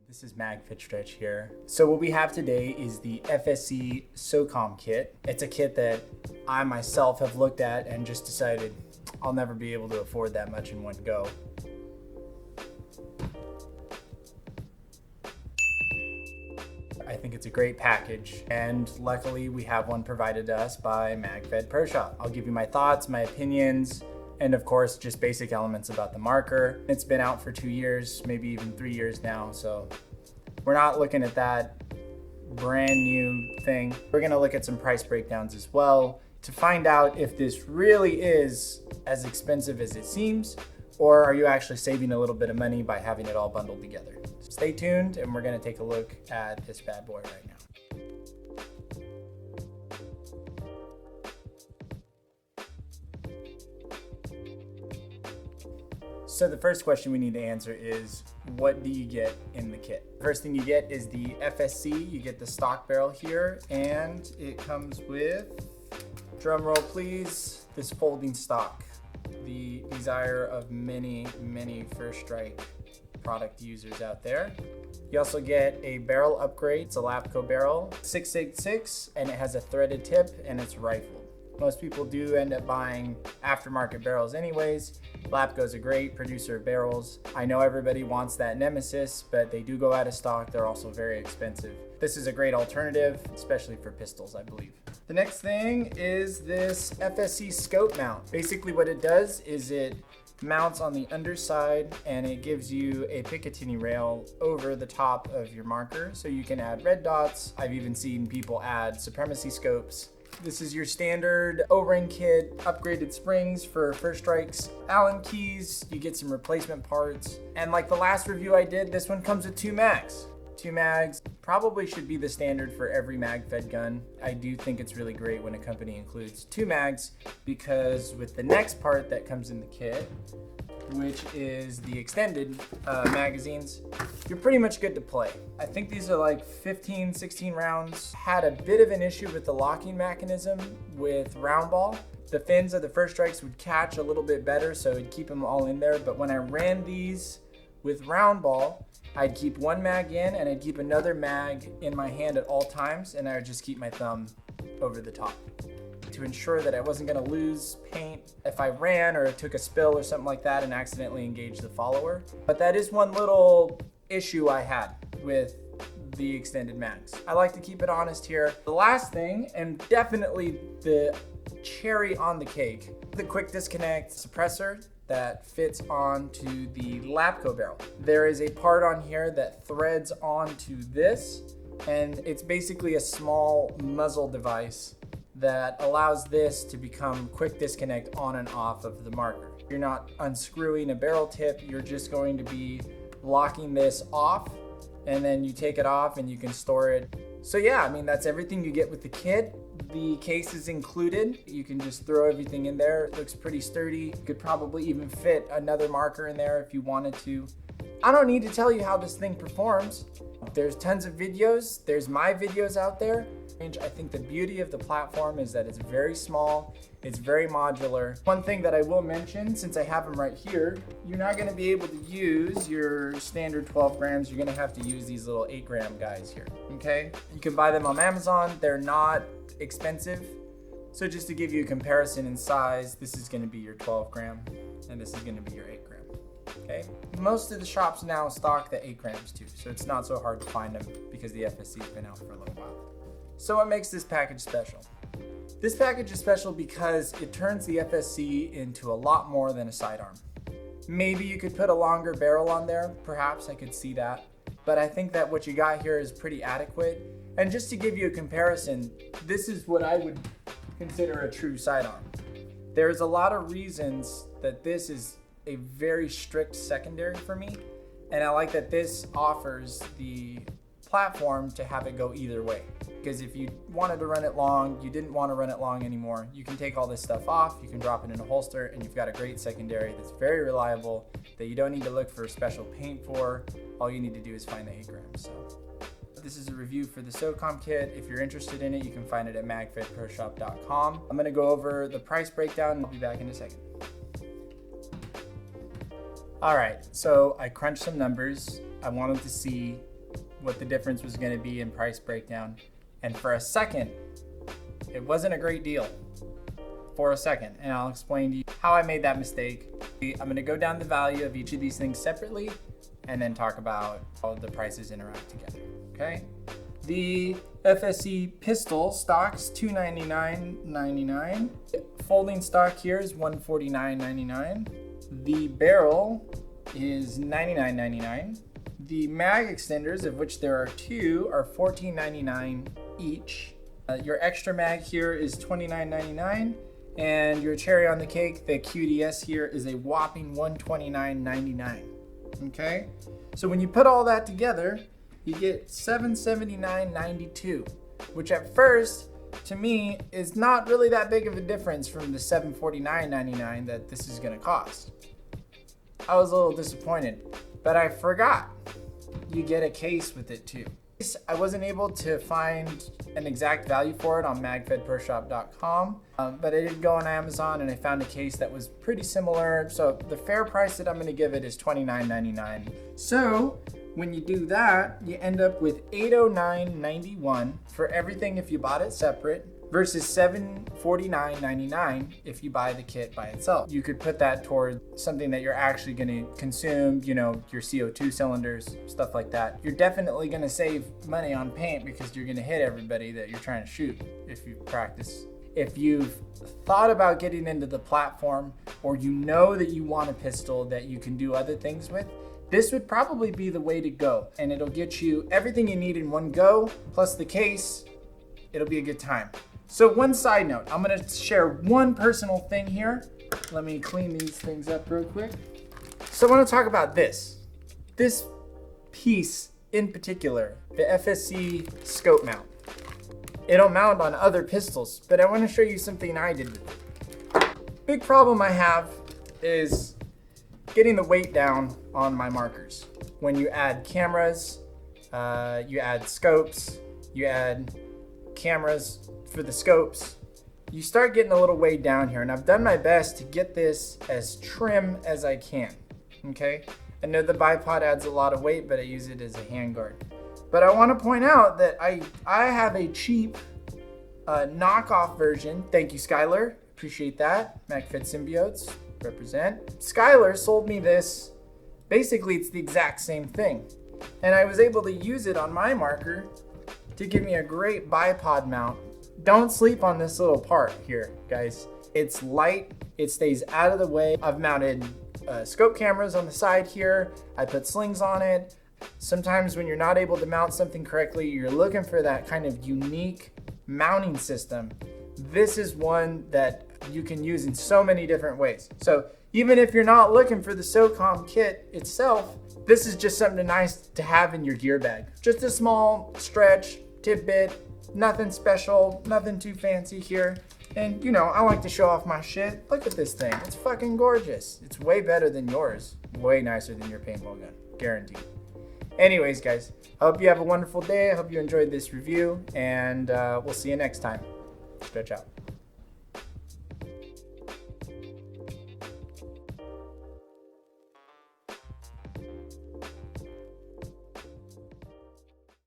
This is Magfed Stretch here. So what we have today is the FSC SOCOM kit. It's a kit that I myself have looked at and just decided I'll never be able to afford that much in one go. I think it's a great package, and luckily we have one provided to us by Magfed Pro Shop. I'll give you my thoughts, my opinions, and of course just basic elements about the marker. It's been out for 2 years, maybe even 3 years now, so we're not looking at that brand new thing. We're gonna look at some price breakdowns as well to find out if this really is as expensive as it seems, or are you actually saving a little bit of money by having it all bundled together. So stay tuned, and we're gonna take a look at this bad boy right now. So the first question we need to answer is, what do you get in the kit? First thing you get is the FSC. You get the stock barrel here, and it comes with, drum roll please, this folding stock. The desire of many First Strike product users out there. You also get a barrel upgrade. It's a LAPCO barrel, 666, and it has a threaded tip, and it's rifled. Most people do end up buying aftermarket barrels anyways. LAPCO's a great producer of barrels. I know everybody wants that Nemesis, but they do go out of stock. They're also very expensive. This is a great alternative, especially for pistols, I believe. The next thing is this FSC scope mount. Basically what it does is it mounts on the underside, and it gives you a Picatinny rail over the top of your marker, so you can add red dots. I've even seen people add supremacy scopes. This is your standard O-ring kit, upgraded springs for First Strikes, Allen keys, you get some replacement parts. And like the last review I did, this one comes with 2 mags. 2 mags probably should be the standard for every Magfed gun. I do think it's really great when a company includes 2 mags, because with the next part that comes in the kit, which is the extended magazines, you're pretty much good to play. I think these are like 15, 16 rounds. Had a bit of an issue with the locking mechanism with round ball. The fins of the First Strikes would catch a little bit better, so it'd keep them all in there. But when I ran these with round ball, I'd keep 1 mag in, and I'd keep another mag in my hand at all times, and I would just keep my thumb over the top to ensure that I wasn't gonna lose paint if I ran or took a spill or something like that and accidentally engaged the follower. But that is one little issue I had with the extended mags. I like to keep it honest here. The last thing, and definitely the cherry on the cake, the quick disconnect suppressor that fits onto the LAPCO barrel. There is a part on here that threads onto this, and it's basically a small muzzle device that allows this to become quick disconnect on and off of the marker. You're not unscrewing a barrel tip, you're just going to be locking this off, and then you take it off and you can store it. So yeah, I mean, that's everything you get with the kit. The case is included. You can just throw everything in there. It looks pretty sturdy. You could probably even fit another marker in there if you wanted to. I don't need to tell you how this thing performs. There's tons of videos. There's my videos out there. I think the beauty of the platform is that it's very small, it's very modular. One thing that I will mention, since I have them right here, you're not gonna be able to use your standard 12 grams, you're gonna have to use these little 8 gram guys here, okay? You can buy them on Amazon, they're not expensive. So just to give you a comparison in size, this is gonna be your 12 gram, and this is gonna be your 8 gram. Okay. Most of the shops now stock the 8 grams too, so it's not so hard to find them because the FSC's been out for a little while. So what makes this package special? This package is special because it turns the FSC into a lot more than a sidearm. Maybe you could put a longer barrel on there, perhaps I could see that, but I think that what you got here is pretty adequate. And just to give you a comparison, this is what I would consider a true sidearm. There's a lot of reasons that this is a very strict secondary for me, and I like that this offers the platform to have it go either way. Because if you wanted to run it long, you didn't want to run it long anymore, you can take all this stuff off, you can drop it in a holster, and you've got a great secondary that's very reliable, that you don't need to look for special paint for. All you need to do is find the 8 grams. So this is a review for the SOCOM kit. If you're interested in it, you can find it at magfedproshop.com. I'm gonna go over the price breakdown, and I'll be back in a second. All right, so I crunched some numbers. I wanted to see what the difference was going to be in price breakdown. And for a second, it wasn't a great deal. For a second, and I'll explain to you how I made that mistake. I'm going to go down the value of each of these things separately and then talk about how the prices interact together. Okay? The FSC pistol stock's $299.99. Folding stock here is $149.99. The barrel is $99.99. The mag extenders, of which there are two, are $14.99 each. Your extra mag here is $29.99. And your cherry on the cake, the QDS here, is a whopping $129.99. Okay? So when you put all that together, you get $779.92, which at first, to me, is not really that big of a difference from the $749.99 that this is gonna cost. I was a little disappointed, but I forgot you get a case with it too. I wasn't able to find an exact value for it on magfedpershop.com, but I did go on Amazon and I found a case that was pretty similar. So the fair price that I'm going to give it is $29.99. So when you do that, you end up with $809.91 for everything if you bought it separate, versus $749.99 if you buy the kit by itself. You could put that toward something that you're actually going to consume, you know, your CO2 cylinders, stuff like that. You're definitely going to save money on paint because you're going to hit everybody that you're trying to shoot if you practice. If you've thought about getting into the platform, or you know that you want a pistol that you can do other things with, this would probably be the way to go. And it'll get you everything you need in one go, plus the case. It'll be a good time. So one side note, I'm gonna share one personal thing here. Let me clean these things up real quick. So I wanna talk about this. This piece in particular, the FSC scope mount. It'll mount on other pistols, but I wanna show you something I did with it. Big problem I have is getting the weight down on my markers. When you add cameras, you add scopes, you add cameras for the scopes, you start getting a little weighed down here, and I've done my best to get this as trim as I can. Okay, I know the bipod adds a lot of weight, but I use it as a handguard. But I want to point out that I have a cheap knockoff version. Thank you, Skylar, appreciate that. Magfed symbiotes represent. Skylar sold me this. Basically, it's the exact same thing, and I was able to use it on my marker to give me a great bipod mount. Don't sleep on this little part here, guys. It's light, it stays out of the way. I've mounted scope cameras on the side here. I put slings on it. Sometimes when you're not able to mount something correctly, you're looking for that kind of unique mounting system. This is one that you can use in so many different ways. So even if you're not looking for the SOCOM kit itself, this is just something nice to have in your gear bag. Just a small stretch, tidbit, nothing special, nothing too fancy here. And you know, I like to show off my shit. Look at this thing, it's fucking gorgeous. It's way better than yours. Way nicer than your paintball gun, guaranteed. Anyways, guys, I hope you have a wonderful day. I hope you enjoyed this review, and we'll see you next time. Stretch out.